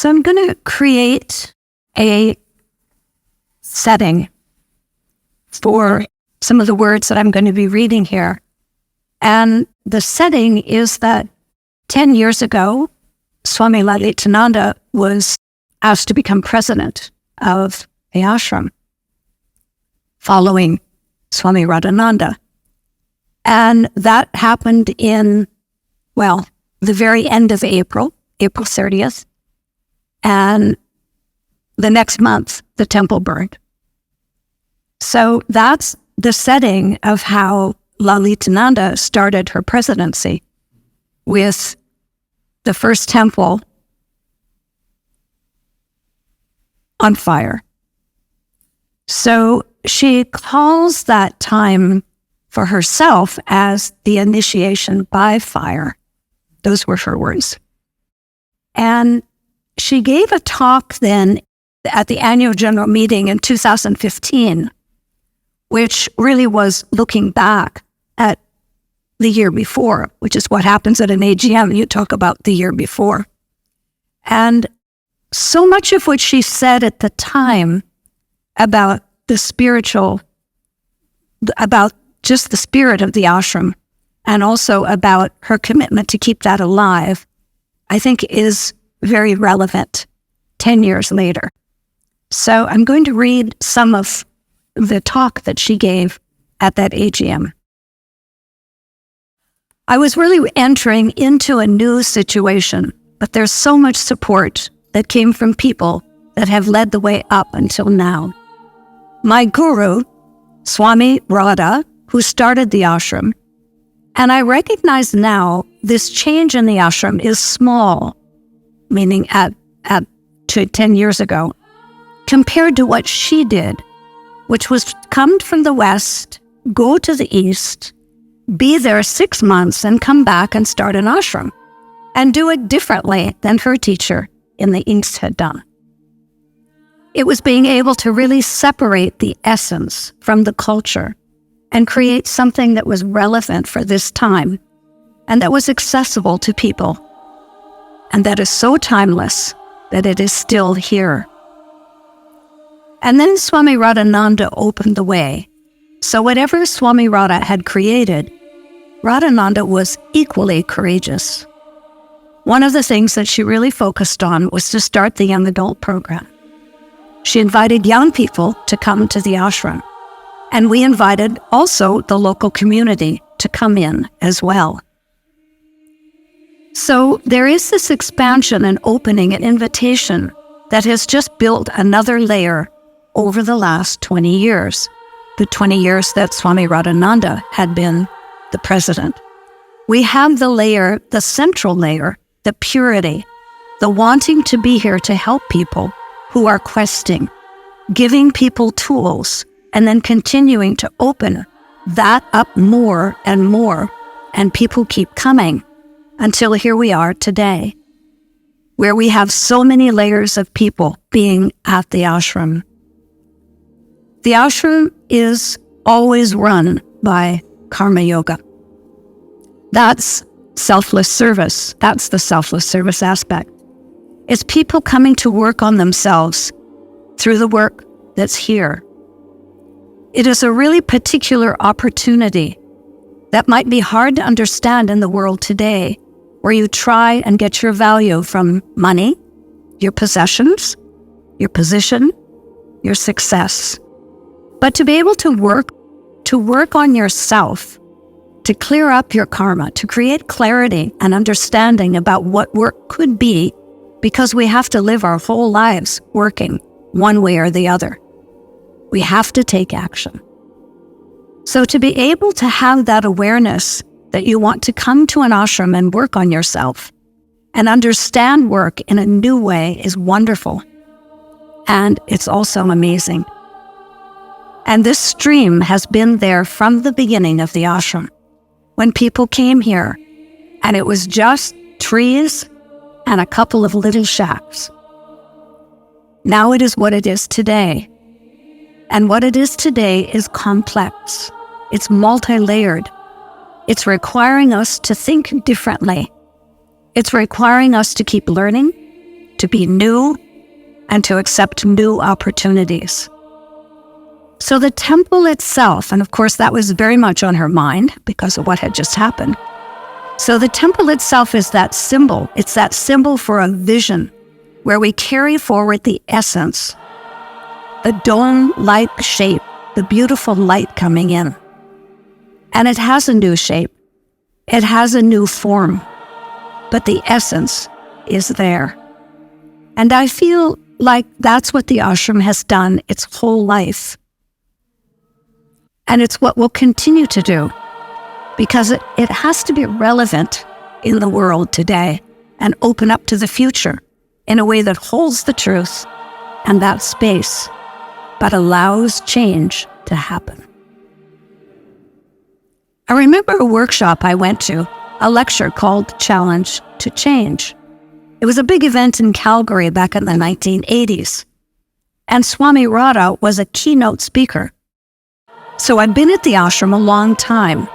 So I'm going to create a setting for some of the words that I'm going to be reading here. And the setting is that 10 years ago, Swami Lalitananda was asked to become president of the ashram following Swami Radhananda. And that happened in, well, the very end of April 30th. And the next month, the temple burned. So that's the setting of how Lalitananda started her presidency, with the first temple on fire. So she calls that time for herself as the initiation by fire. Those were her words. And she gave a talk then at the annual general meeting in 2015, which really was looking back at the year before, which is what happens at an AGM. You talk about the year before. And so much of what she said at the time about the spiritual, about just the spirit of the ashram, and also about her commitment to keep that alive, I think is very relevant 10 years later. So I'm going to read some of the talk that she gave at that AGM. I was really entering into a new situation, but there's so much support that came from people that have led the way up until now. My guru, Swami Radha, who started the ashram, and I recognize now this change in the ashram is small, meaning at 10 years ago, compared to what she did, which was come from the West, go to the East, be there 6 months and come back and start an ashram and do it differently than her teacher in the East had done. It was being able to really separate the essence from the culture and create something that was relevant for this time and that was accessible to people, and that is so timeless that it is still here. And then Swami Radhananda opened the way. So whatever Swami Radha had created, Radhananda was equally courageous. One of the things that she really focused on was to start the young adult program. She invited young people to come to the ashram, and we invited also the local community to come in as well. So there is this expansion and opening and invitation that has just built another layer over the last 20 years, the 20 years that Swami Radhananda had been the president. We have the layer, the central layer, the purity, the wanting to be here to help people who are questing, giving people tools, and then continuing to open that up more and more, and people keep coming until here we are today, where we have so many layers of people being at the ashram. The ashram is always run by karma yoga. That's selfless service. That's the selfless service aspect. It's people coming to work on themselves through the work that's here. It is a really particular opportunity that might be hard to understand in the world today, where you try and get your value from money, your possessions, your position, your success. But to be able to work on yourself, to clear up your karma, to create clarity and understanding about what work could be, because we have to live our whole lives working one way or the other. We have to take action. So to be able to have that awareness that you want to come to an ashram and work on yourself and understand work in a new way is wonderful. And it's also amazing. And this stream has been there from the beginning of the ashram, when people came here and it was just trees and a couple of little shacks. Now it is what it is today. And what it is today is complex. It's multi-layered. It's requiring us to think differently. It's requiring us to keep learning, to be new and to accept new opportunities. So the temple itself, and of course that was very much on her mind because of what had just happened. So the temple itself is that symbol. It's that symbol for a vision where we carry forward the essence, the dome-like shape, the beautiful light coming in. And it has a new shape. It has a new form, but the essence is there. And I feel like that's what the ashram has done its whole life. And it's what we'll continue to do, because it has to be relevant in the world today and open up to the future in a way that holds the truth and that space, but allows change to happen. I remember a workshop I went to, a lecture called Challenge to Change. It was a big event in Calgary back in the 1980s, and Swami Radha was a keynote speaker. So I've been at the ashram a long time,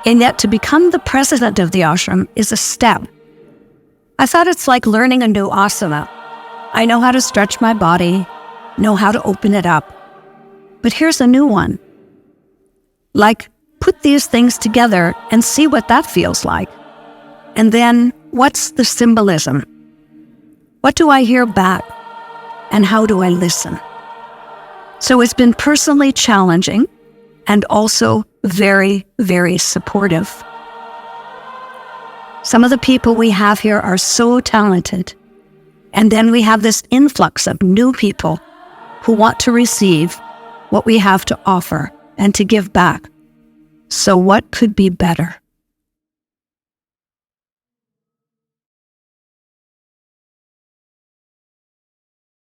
and yet to become the president of the ashram is a step. I thought it's like learning a new asana. I know how to stretch my body, know how to open it up. But here's a new one. Like, put these things together and see what that feels like. And then, what's the symbolism? What do I hear back? And how do I listen? So it's been personally challenging and also very, very supportive. Some of the people we have here are so talented. And then we have this influx of new people who want to receive what we have to offer and to give back. So what could be better?